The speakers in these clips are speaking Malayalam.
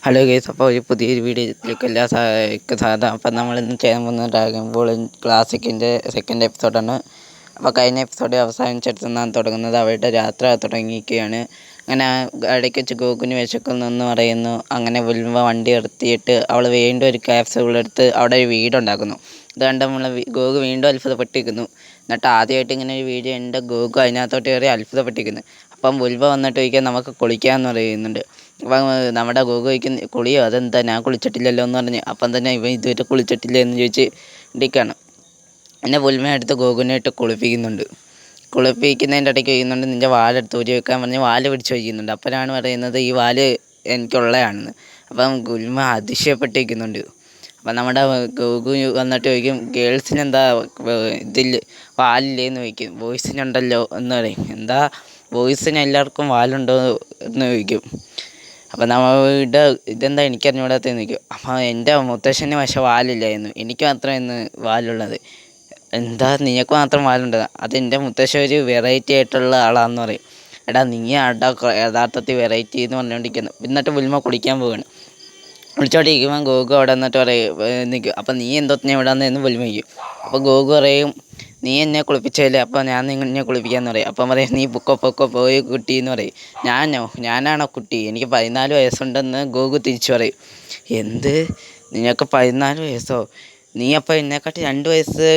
ഹലോ ഗൈസ്, അപ്പോൾ ഒരു പുതിയൊരു വീഡിയോയിലേക്ക് അപ്പം നമ്മളിന്ന് ചെയ്യാൻ പോകുന്ന ഡ്രാഗൺ ബോൾ ക്ലാസിക്കിൻ്റെ സെക്കൻഡ് എപ്പിസോഡാണ്. അപ്പോൾ കഴിഞ്ഞ എപ്പിസോഡ് അവസാനിച്ചിടത്തുനിന്നാണ് തുടങ്ങുന്നത്. അവരുടെ യാത്ര തുടങ്ങിയിരിക്കുകയാണ്. അങ്ങനെ ഇടയ്ക്ക് വെച്ച് ഗോകുന് വിശക്കുന്നെന്ന് പറയുന്നു. അങ്ങനെ ബുൽമ വണ്ടി നിർത്തിയിട്ട് അവൾ വീണ്ടും ഒരു ക്യാപ്സ്യൂളെടുത്ത് അവിടെ ഒരു വീടുണ്ടാക്കുന്നു. ഇത് കണ്ട് ഗോകു വീണ്ടും അത്ഭുതപ്പെട്ടിരിക്കുന്നു. എന്നിട്ട് ആദ്യമായിട്ട് ഇങ്ങനെ ഒരു വീഡിയോ ഉണ്ട്. ഗോകു അതിനകത്തോട്ട് കയറി അത്ഭുതപ്പെട്ടിരിക്കുന്നു. അപ്പം ബുൽമ വന്നിട്ട് ചോദിക്കാൻ നമുക്ക് കുളിക്കാമെന്ന് പറയുന്നുണ്ട്. അപ്പം നമ്മുടെ ഗോകു ചോദിക്കുന്ന കുളിയോ, അതെന്താ ഞാൻ കുളിച്ചിട്ടില്ലല്ലോ എന്ന് പറഞ്ഞ്. അപ്പം തന്നെ ഇവൻ ഇതുവരെ കുളിച്ചിട്ടില്ല എന്ന് ചോദിച്ച് ഇടിക്കാണ്. എന്നെ ബുൽമ എടുത്ത് ഗോകുവിനെ ഇട്ട് കുളിപ്പിക്കുന്നുണ്ട്. കുളിപ്പിക്കുന്നതിൻ്റെ ഇടയ്ക്ക് ചോദിക്കുന്നുണ്ട് നിൻ്റെ വാലെടുത്ത് ഊരി വെക്കാൻ പറഞ്ഞ് വാല് പിടിച്ച് വയ്ക്കുന്നുണ്ട്. അപ്പോഴാണ് പറയുന്നത് ഈ വാല് എനിക്കുള്ളതാണെന്ന്. അപ്പം ഗുൽമ അതിശയപ്പെട്ടിരിക്കുന്നുണ്ട്. അപ്പം നമ്മുടെ ഗോകു വന്നിട്ട് ചോദിക്കും ഗേൾസിനെന്താ ഇതിൽ വാലില്ലേന്ന് ചോദിക്കും. ബോയ്സിനുണ്ടല്ലോ എന്ന് പറയും. എന്താ ബോയ്സിന് എല്ലാവർക്കും വാലുണ്ടോ എന്ന് ചോദിക്കും. അപ്പം നമ്മുടെ ഇതെന്താ എനിക്കറിഞ്ഞൂടാത്തതെന്ന് ചോദിക്കും. അപ്പം എൻ്റെ മുത്തശ്ശന് പക്ഷേ വാലില്ലായിരുന്നു, എനിക്ക് മാത്രമായിരുന്നു വാലുള്ളത്. എന്താ നിനക്ക് മാത്രം വാലുണ്ടത്? അതെൻ്റെ മുത്തശ്ശൻ ഒരു വെറൈറ്റി ആയിട്ടുള്ള ആളാണെന്ന് പറയും. എടാ നീ ആടാ യഥാർത്ഥത്തിൽ വെറൈറ്റി എന്ന് പറഞ്ഞുകൊണ്ടിരിക്കുന്നു. എന്നിട്ട് ബുൽമ കുളിക്കാൻ പോവുകയാണ്. വിളിച്ചോണ്ടിരിക്കുമ്പോൾ ഗോകു അവിടെ നിന്നിട്ട് പറയും നിൽക്കും. അപ്പം നീ എന്തോത്തിനെ ഇവിടെ വന്നതെന്ന് ബുൽമ ചോദിക്കും. അപ്പോൾ ഗോകു പറയും നീ എന്നെ കുളിപ്പിച്ചല്ലേ, അപ്പോൾ ഞാൻ നിന്നെ കുളിപ്പിക്കാമെന്ന് പറയും. അപ്പം പറയും നീ പൊക്കോ പോയി കുട്ടി എന്ന് പറയും. ഞാനാണോ കുട്ടി? എനിക്ക് 14 വയസ്സുണ്ടെന്ന് ഗോകു തിരിച്ചു പറയും. എന്ത്, നിനക്ക് 14 വയസ്സോ? നീ അപ്പം എന്നെക്കാട്ടി 2 വയസ്സ്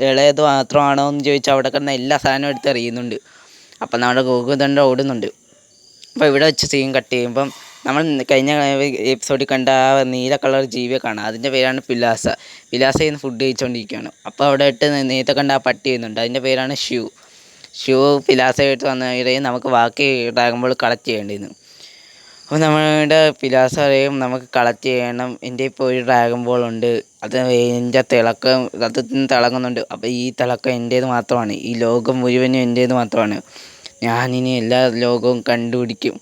ഇളയത് മാത്രമാണോ എന്ന് ചോദിച്ചാൽ അവിടെ കിടന്ന എല്ലാ സാധനവും എടുത്ത് എറിയുന്നുണ്ട്. അപ്പം നമ്മുടെ ഗോകു തന്നെ ഓടുന്നുണ്ട്. അപ്പോൾ ഇവിടെ വെച്ച് സീൻ കട്ട് ചെയ്യുമ്പം നമ്മൾ കഴിഞ്ഞ എപ്പിസോഡിൽ കണ്ട ആ നീല കളർ ജീവിയെ കാണാം. അതിൻ്റെ പേരാണ് പിലാസ. പിലാസയിൽ നിന്ന് ഫുഡ് കഴിച്ചുകൊണ്ടിരിക്കുകയാണ്. അപ്പോൾ അവിടെ ഇട്ട് നേരത്തെ കണ്ട ആ പട്ടി ചെയ്യുന്നുണ്ട്. അതിൻ്റെ പേരാണ് ഷ്യൂ പിലാസയായിട്ട് വന്നവരെയും നമുക്ക് ബാക്കി ഡ്രാഗൺ ബോൾ കളക്ട് ചെയ്യേണ്ടിയിരുന്നു. അപ്പോൾ നമ്മുടെ പിലാസ പറയും നമുക്ക് കളക്ട് ചെയ്യണം, എൻ്റെ ഇപ്പോൾ ഒരു ഡ്രാഗൺ ബോൾ ഉണ്ട്, അത് എൻ്റെ തിളക്കം അത് തിളങ്ങുന്നുണ്ട്. അപ്പോൾ ഈ തിളക്കം എൻ്റേത് മാത്രമാണ്, ഈ ലോകം മുഴുവനും എൻ്റേത് മാത്രമാണ്. ഞാനിനി എല്ലാ ലോകവും കണ്ടുപിടിക്കും,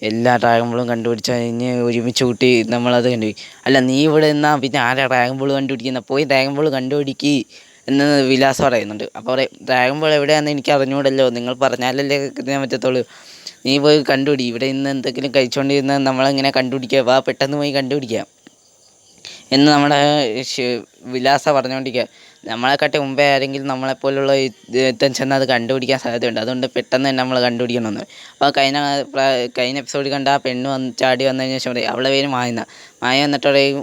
എല്ലാ ഡ്രാഗൺ ബോളും കണ്ടുപിടിച്ച് കഴിഞ്ഞ് ഒരുമിച്ച് കൂട്ടി നമ്മളത് കണ്ടുപിടിക്കും. അല്ല നീ ഇവിടെ നിന്നാൽ പിന്നെ ആരാ ഡ്രാഗൺ ബോൾ കണ്ടുപിടിക്കുന്ന? പോയി ഡ്രാഗൺ ബോൾ കണ്ടുപിടിക്കുക എന്ന് വിലാസം പറയുന്നുണ്ട്. അപ്പോൾ പറയും ഡ്രാഗൺ ബോൾ എവിടെയാണെന്ന് എനിക്ക് അറിഞ്ഞൂടല്ലോ, നിങ്ങൾ പറഞ്ഞാലല്ലേ ഞാൻ പറ്റത്തുള്ളൂ. നീ പോയി കണ്ടുപിടി, ഇവിടെ നിന്ന് എന്തെങ്കിലും കഴിച്ചുകൊണ്ടിരുന്ന നമ്മളെങ്ങനെ കണ്ടുപിടിക്കുക, വാ പെട്ടെന്ന് പോയി കണ്ടുപിടിക്കുക എന്ന് നമ്മുടെ വിലാസ പറഞ്ഞുകൊണ്ടിരിക്കുക. നമ്മളെക്കാട്ടി മുമ്പേ ആരെങ്കിലും നമ്മളെപ്പോലുള്ള ഇത്തം ചെന്ന് അത് കണ്ടുപിടിക്കാൻ സാധ്യതയുണ്ട്. അതുകൊണ്ട് പെട്ടെന്ന് തന്നെ നമ്മൾ കണ്ടുപിടിക്കണമെന്ന്. അപ്പോൾ കഴിഞ്ഞ എപ്പിസോഡിൽ കണ്ട ആ പെണ്ണ് ചാടി വന്നതിന് ശേഷം പറയും അവളെ പേര് മായ എന്നിട്ട് പറയും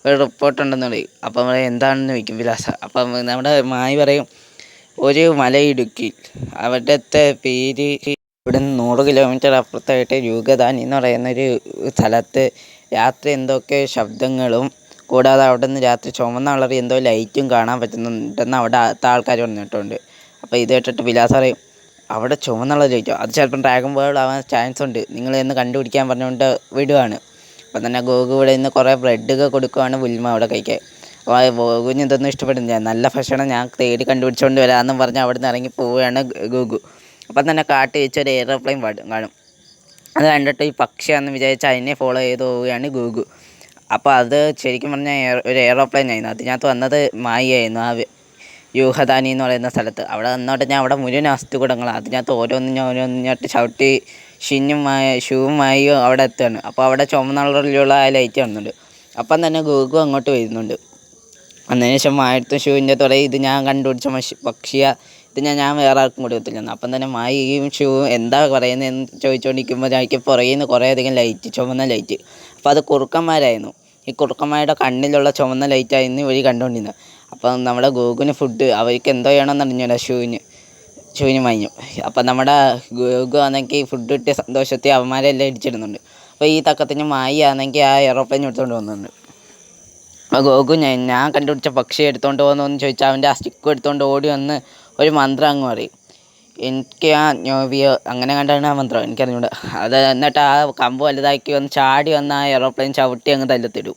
ഒരു റിപ്പോർട്ടുണ്ടെന്ന് പറയും. അപ്പം പറയും എന്താണെന്ന് ചോദിക്കും വിലാസ. അപ്പം നമ്മുടെ മായ പറയും ഒരു മലയിടുക്കിൽ അവിടുത്തെ പേര് ഇവിടെ നിന്ന് 100 കിലോമീറ്റർ അപ്പുറത്തായിട്ട് രൂപതാനി എന്ന് പറയുന്നൊരു സ്ഥലത്ത് രാത്രി എന്തൊക്കെ ശബ്ദങ്ങളും കൂടാതെ അവിടെ നിന്ന് രാത്രി ചുമന്ന കളർ എന്തോ ലൈറ്റും കാണാൻ പറ്റുന്നുണ്ടെന്ന് അവിടെ ആൾക്കാർ പറഞ്ഞിട്ടുണ്ട്. അപ്പോൾ ഇത് കേട്ടിട്ട് വിലാസ പറയും അവിടെ ചുമന്നുള്ള ലൈറ്റോ, അത് ചിലപ്പം ഡ്രാഗൺ ബോൾ ആവാൻ ചാൻസ് ഉണ്ട്, നിങ്ങൾ എന്ന് കണ്ടുപിടിക്കാൻ പറഞ്ഞുകൊണ്ട് വിടുവാണ്. അപ്പം തന്നെ ഗോകു ഇവിടെ നിന്ന് കുറേ ബ്രെഡൊക്കെ കൊടുക്കുവാണ് ബുൽമ അവിടെ കഴിക്കാൻ. അപ്പോൾ ഗോകുവിന് ഇതൊന്നും ഇഷ്ടപ്പെടുന്നില്ല. നല്ല ഭക്ഷണം ഞാൻ തേടി കണ്ടുപിടിച്ചുകൊണ്ട് വരാമെന്നും പറഞ്ഞ് അവിടെ നിന്ന് ഇറങ്ങി പോവുകയാണ് ഗോകു. അപ്പം തന്നെ കാട്ടി വെച്ചൊരു എയറോപ്ലെയിൻ കാണും. അത് കണ്ടിട്ട് ഈ പക്ഷിയാണെന്ന് വിചാരിച്ച് അതിനെ ഫോളോ ചെയ്ത് പോവുകയാണ് ഗോകു. അപ്പോൾ അത് ശരിക്കും പറഞ്ഞാൽ ഒരു എയറോപ്ലെയിൻ ആയിരുന്നു. അതിനകത്ത് വന്നത് മായയായിരുന്നു, ആ യൂഹദാനി എന്ന് പറയുന്ന സ്ഥലത്ത്. അവിടെ വന്നോട്ട് ഞാൻ അവിടെ മുഴുവൻ അസ്ഥികൂടങ്ങളാണ്. അതിനകത്ത് ഓരോന്നിഞ്ഞോട്ട് ചവിട്ടി ഷൂവുമായി അവിടെ എത്തുകയാണ്. അപ്പോൾ അവിടെ ചുമന്ന കളറിലുള്ള ആ ലൈറ്റ് കാണുന്നുണ്ട്. അപ്പം തന്നെ ഗോകു അങ്ങോട്ട് വരുന്നുണ്ട്. അതിന് ശേഷം മായത്തും ഷൂവിൻ്റെ തുടങ്ങി ഇത് ഞാൻ കണ്ടുപിടിച്ച പക്ഷിയാ, ഇത് ഞാൻ വേറെ ആർക്കും കൊടുക്കത്തില്ലെന്ന്. അപ്പം തന്നെ മായയും ഷൂവും എന്താ പറയുന്നതെന്ന് ചോദിച്ചുകൊണ്ടിരിക്കുമ്പോൾ എനിക്ക് പുറകിൽ നിന്ന് കുറേയധികം ലൈറ്റ്, ചുമന്ന ലൈറ്റ്. അപ്പോൾ അത് കുറുക്കന്മാരായിരുന്നു. ഈ കുറുക്കന്മാരുടെ കണ്ണിലുള്ള ചുമന്ന ലൈറ്റായിരുന്നു ഇവർ കണ്ടുകൊണ്ടിരുന്നത്. അപ്പം നമ്മുടെ ഗോകുവിന് ഫുഡ് അവർക്ക് എന്തോ ചെയ്യണമെന്ന് അറിഞ്ഞൂടാ ഷൂവിന് മഞ്ഞു. അപ്പം നമ്മുടെ ഗോകു ആണെങ്കിൽ ഫുഡ് കിട്ടിയ സന്തോഷത്തിൽ അവന്മാരെല്ലാം ഇടിച്ചിടുന്നുണ്ട്. അപ്പോൾ ഈ തക്കത്തിന് മായി ആണെങ്കിൽ ആ എയറോപ്ലെയിൻ എടുത്തുകൊണ്ട് പോകുന്നുണ്ട്. അപ്പോൾ ഗോകു ഞാൻ കണ്ടുപിടിച്ച പക്ഷി എടുത്തുകൊണ്ട് പോകുന്നതെന്ന് ചോദിച്ചാൽ അവൻ്റെ ആ സ്റ്റിക്കും എടുത്തുകൊണ്ട് ഓടി വന്ന് ഒരു മന്ത്രം അങ്ങ് പറയും. എനിക്ക് ആ നോവിയോ അങ്ങനെ കണ്ടാണ് ആ മന്ത്രം, എനിക്കറിഞ്ഞൂടാ. അത് എന്നിട്ട് ആ കമ്പ് വലുതാക്കി വന്ന് ചാടി വന്ന് ആ എയറോപ്ലെയിൻ ചവിട്ടി അങ്ങ് തല്ലത്തിടും.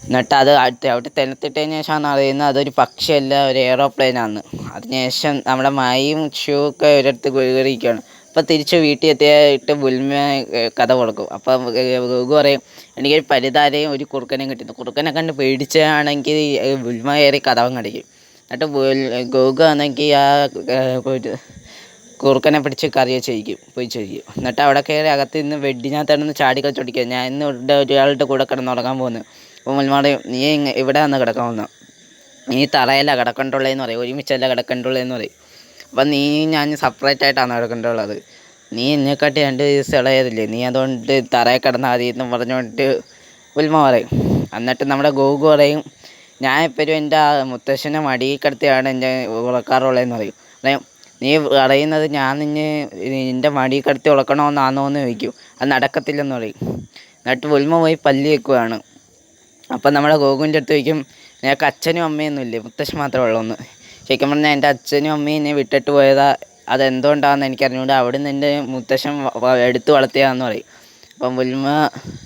എന്നിട്ട് അത് ചവിട്ടി തലത്തിട്ടതിന് ശേഷമാണ് അറിയുന്നത് അതൊരു പക്ഷിയല്ല, ഒരു എയറോപ്ലെയിനാണ്. അതിനുശേഷം നമ്മുടെ മായും ഷൂ ഒക്കെ ഒരിടത്ത് കയറിയിരിക്കുകയാണ്. അപ്പോൾ തിരിച്ച് വീട്ടിൽ എത്തിയിട്ട് ബുൽമ കഥ കൊടുക്കും. അപ്പം ഗോകു പറയും എനിക്കൊരു പരിതാരയും ഒരു കുറുക്കനെയും കിട്ടുന്നു. കുറുക്കനെ കണ്ട് പേടിച്ചാണെങ്കിൽ ബുൽമ കയറി കഥവും കടിക്കും. എന്നിട്ട് ഗോകു ആണെങ്കിൽ ആ കുറുക്കനെ പിടിച്ച് കറി ചെയ്യിക്കും പോയി ചെയ്യും. എന്നിട്ട് അവിടെ കയറി അകത്ത് നിന്ന് വെഡിനകത്താണെന്ന് ചാടി കളിച്ചോടിക്കുക. ഞാൻ ഇന്ന് ഇവിടെ ഒരാളുടെ കൂടെ കിടന്നുറങ്ങാൻ പോകുന്നു. അപ്പോൾ മുൽമാടെ നീ ഇവിടെ വന്ന് കിടക്കാൻ വന്നു, നീ തറയല്ല കിടക്കണ്ടുള്ളതെന്ന് പറയും, ഒരുമിച്ചല്ല കിടക്കണ്ടുള്ളതെന്ന് പറയും. അപ്പം നീ ഞാൻ സെപ്പറേറ്റ് ആയിട്ടാണ് കിടക്കേണ്ടുള്ളത്, നീ എന്നെക്കാട്ടി 2 ദിവസം ഇളയതില്ലേ, നീ അതുകൊണ്ട് തറയിൽ കിടന്നാൽ മതി എന്ന് പറഞ്ഞുകൊണ്ട് ഉൽമ പറയും. എന്നിട്ട് നമ്മുടെ ഗോഗു പറയും, ഞാൻ എപ്പോഴും എൻ്റെ മുത്തശ്ശനെ മടിയിൽ കിടത്തിയാണ് എൻ്റെ ഉറക്കാറുള്ളതെന്ന് പറയും. നീ പറയുന്നത് ഞാൻ നിൻ്റെ മടിയിൽ കിടത്തി ഉറക്കണമെന്നാണോ എന്ന് ചോദിക്കും. അത് നടക്കത്തില്ലെന്ന് പറയും. എന്നിട്ട് ഉൽമ പോയി പല്ലി വെക്കുകയാണ്. അപ്പം നമ്മുടെ ഗോകുവിൻ്റെ അടുത്ത് ചോദിക്കും, നിനക്ക് അച്ഛനും അമ്മയൊന്നും ഇല്ലേ, മുത്തശ്ശൻ മാത്രമേ ഉള്ളൂന്ന്. ശരിക്കും പറഞ്ഞാൽ എൻ്റെ അച്ഛനും അമ്മയും എന്നെ വിട്ടിട്ട് പോയതാ, അതെന്തുകൊണ്ടാണെന്ന് എനിക്കറിഞ്ഞുകൊണ്ട് അവിടെ നിന്ന് എൻ്റെ മുത്തശ്ശൻ എടുത്തു വളർത്തിയതാന്ന് പറയും. അപ്പം ഉൽമ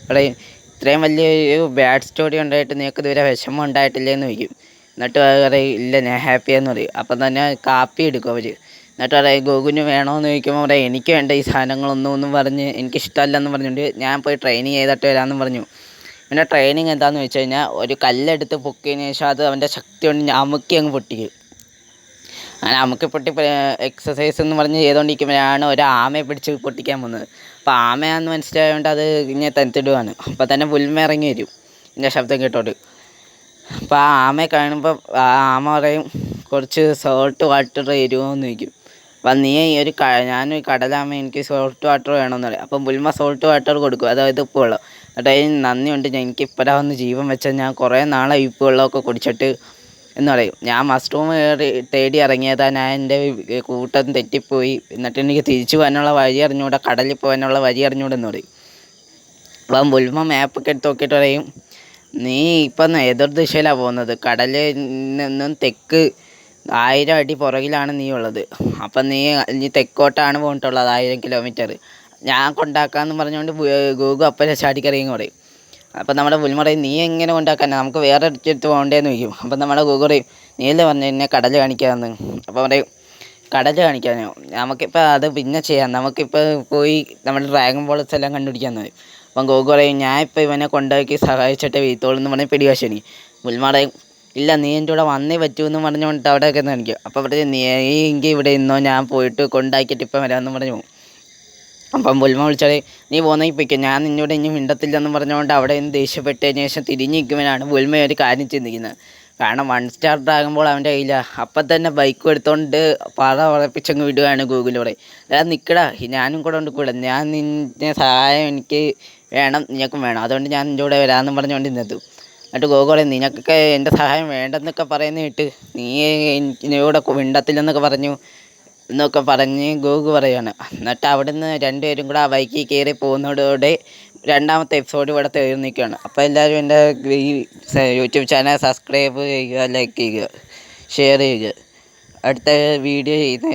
പറയും, ഇത്രയും വലിയൊരു ബാഡ് സ്റ്റോറി ഉണ്ടായിട്ട് നിനക്ക് ഇതുവരെ വിഷമം ഉണ്ടായിട്ടില്ലേ എന്ന് ചോദിക്കും. എന്നിട്ട് പറയും, ഇല്ല ഞാൻ ഹാപ്പിയാന്ന് പറയും. അപ്പം തന്നെ കാപ്പി എടുക്കും അവർ. എന്നിട്ട് പറയും, ഗോകുവിന് വേണമെന്ന് ചോദിക്കുമ്പോൾ പറയും, എനിക്ക് വേണ്ട ഈ സാധനങ്ങളൊന്നും പറഞ്ഞ് എനിക്കിഷ്ടമല്ലെന്ന് പറഞ്ഞുകൊണ്ട് ഞാൻ പോയി ട്രെയിനിങ് ചെയ്തിട്ട് വരാമെന്ന് പറഞ്ഞു. പിന്നെ ട്രെയിനിങ് എന്താണെന്ന് വെച്ച് കഴിഞ്ഞാൽ ഒരു കല്ലെടുത്ത് പൊക്കിയതിന് ശേഷം അത് അവൻ്റെ ശക്തി കൊണ്ട് അമുക്കി അങ്ങ് പൊട്ടിക്കും. അങ്ങനെ അമുക്കി പൊട്ടി എക്സസൈസ് എന്ന് പറഞ്ഞ് ചെയ്തുകൊണ്ടിരിക്കുമ്പോഴാണ് ഒരു ആമയെ പിടിച്ച് പൊട്ടിക്കാൻ പോകുന്നത്. അപ്പോൾ ആമയാണെന്ന് മനസ്സിലായതുകൊണ്ട് അത് ഇങ്ങനെ തനിത്തിടുവാണ്. അപ്പോൾ തന്നെ പുൽമ ഇറങ്ങി വരും എൻ്റെ ശബ്ദം കേട്ടോട്ട്. അപ്പോൾ ആ ആമയെ കാണുമ്പോൾ ആ ആമ പറയും, കുറച്ച് സോൾട്ട് വാട്ടർ തരുമോ എന്ന് ചോദിക്കും. അപ്പം നീ ഞാനൊരു കടലാമ, എനിക്ക് സോൾട്ട് വാട്ടർ വേണമെന്ന് പറയും. അപ്പം പുൽമ സോൾട്ട് വാട്ടർ കൊടുക്കും, അതായത് ഉപ്പ് വെള്ളം. എന്നിട്ട് അതിന് നന്ദിയുണ്ട്, എനിക്ക് ഇപ്പോഴാണ് ജീവൻ വെച്ചാൽ ഞാൻ കുറേ നാളായി ഉപ്പ് വെള്ളമൊക്കെ കുടിച്ചിട്ട് എന്ന് പറയും. ഞാൻ മഷ്റൂം തേടി ഇറങ്ങിയതാ, ഞാൻ എൻ്റെ കൂട്ടം തെറ്റിപ്പോയി, എന്നിട്ട് എനിക്ക് തിരിച്ചു പോകാനുള്ള വഴി അറിഞ്ഞുകൂടാ, കടലിൽ പോകാനുള്ള വഴി അറിഞ്ഞുകൂടെന്ന് പറയും. അപ്പം പുൽമ മാപ്പൊക്കെ എടുത്ത് നോക്കിയിട്ട് പറയും, നീ ഇപ്പം എതിർ ദിശയിലാണ് പോകുന്നത്, കടലിൽ നിന്നും തെക്ക് 1000 അടി പുറകിലാണ് നീ ഉള്ളത്. അപ്പം നീ തെക്കോട്ടാണ് പോയിട്ടുള്ളത് 1000 കിലോമീറ്റർ, ഞാൻ കൊണ്ടാക്കാമെന്ന് പറഞ്ഞുകൊണ്ട് ഗോകു അപ്പം ചാടിക്കറിയെന്ന് പറയും. അപ്പം നമ്മുടെ പുൽമ പറയും, നീ എങ്ങനെ കൊണ്ടാക്കാൻ, നമുക്ക് വേറെ അടുത്ത് പോകണ്ടേന്ന് ചോദിക്കും. അപ്പം നമ്മുടെ ഗോകു പറയും, നീയല്ലേ പറഞ്ഞു എന്നെ കടൽ കാണിക്കാമെന്ന്. അപ്പം പറയും, കടൽ കാണിക്കാനോ, നമുക്കിപ്പോൾ അത് പിന്നെ ചെയ്യാം, നമുക്കിപ്പോൾ പോയി നമ്മുടെ ഡ്രാഗൺ ബോൾസ് എല്ലാം കണ്ടുപിടിക്കാമെന്ന് പറയും. അപ്പം ഗോകു പറയും, ഞാൻ ഇപ്പോൾ ഇവനെ കൊണ്ടാക്കി സഹായിച്ചിട്ട് വീത്തോളൂ എന്ന് പറഞ്ഞ് പിടിവാശി. പുൽമ പറയും, ഇല്ല നീ എൻ്റെ കൂടെ വന്നേ പറ്റൂ എന്ന് പറഞ്ഞുകൊണ്ട് അവിടെയൊക്കെ കാണിക്കും. അപ്പോൾ പറയും, നീ എങ്കിൽ ഇവിടെ ഇന്നോ, ഞാൻ പോയിട്ട് കൊണ്ടാക്കിയിട്ട് ഇപ്പം വരാമെന്ന് പറഞ്ഞു പോകും. അപ്പം പുൽമ വിളിച്ചാൽ, നീ പോന്നെങ്കിൽ പൊയ്ക്കോ, ഞാൻ നിന്നോട് ഇനി മിണ്ടത്തില്ലെന്ന് പറഞ്ഞുകൊണ്ട് അവിടെ നിന്ന് ദേഷ്യപ്പെട്ടതിന് ശേഷം തിരിഞ്ഞ് നിൽക്കുമ്പോഴാണ് പുൽമ ഒരു കാര്യം ചിന്തിക്കുന്നത്. കാരണം 1 സ്റ്റാർ ആകുമ്പോൾ അവൻ്റെ കയ്യില്ല. അപ്പം തന്നെ ബൈക്കും എടുത്തുകൊണ്ട് പറപ്പിച്ചങ്ങ് വിടുകയാണ് ഗൂഗിളിലൂടെ. അതായത് നിൽക്കടാ, ഞാനും കൂടെ ഉണ്ട് കൂടെ, ഞാൻ നിന്നെ സഹായം എനിക്ക് വേണം, നിനക്കും വേണം, അതുകൊണ്ട് ഞാൻ നിൻ്റെ കൂടെ വരാമെന്ന് പറഞ്ഞുകൊണ്ട് നിന്നെത്തും. എന്നിട്ട് ഗോകു പറയും, നിനക്കൊക്കെ എൻ്റെ സഹായം വേണ്ടെന്നൊക്കെ പറയുന്ന കേട്ട് നീ എനിക്കിവിടെ മിണ്ടത്തില്ലെന്നൊക്കെ പറഞ്ഞു എന്നൊക്കെ പറഞ്ഞ് ഗോകു പറയുകയാണ്. എന്നിട്ട് അവിടുന്ന് 2 പേരും കൂടെ ആ ബൈക്കിൽ കയറി പോകുന്നതോടെ 2ാമത്തെ എപ്പിസോഡ് ഇവിടെ തീർന്നിരിക്കുകയാണ്. അപ്പോൾ എല്ലാവരും എൻ്റെ ഈ യൂട്യൂബ് ചാനൽ സബ്സ്ക്രൈബ് ചെയ്യുക, ലൈക്ക് ചെയ്യുക, ഷെയർ ചെയ്യുക. അടുത്ത വീഡിയോ ചെയ്ത്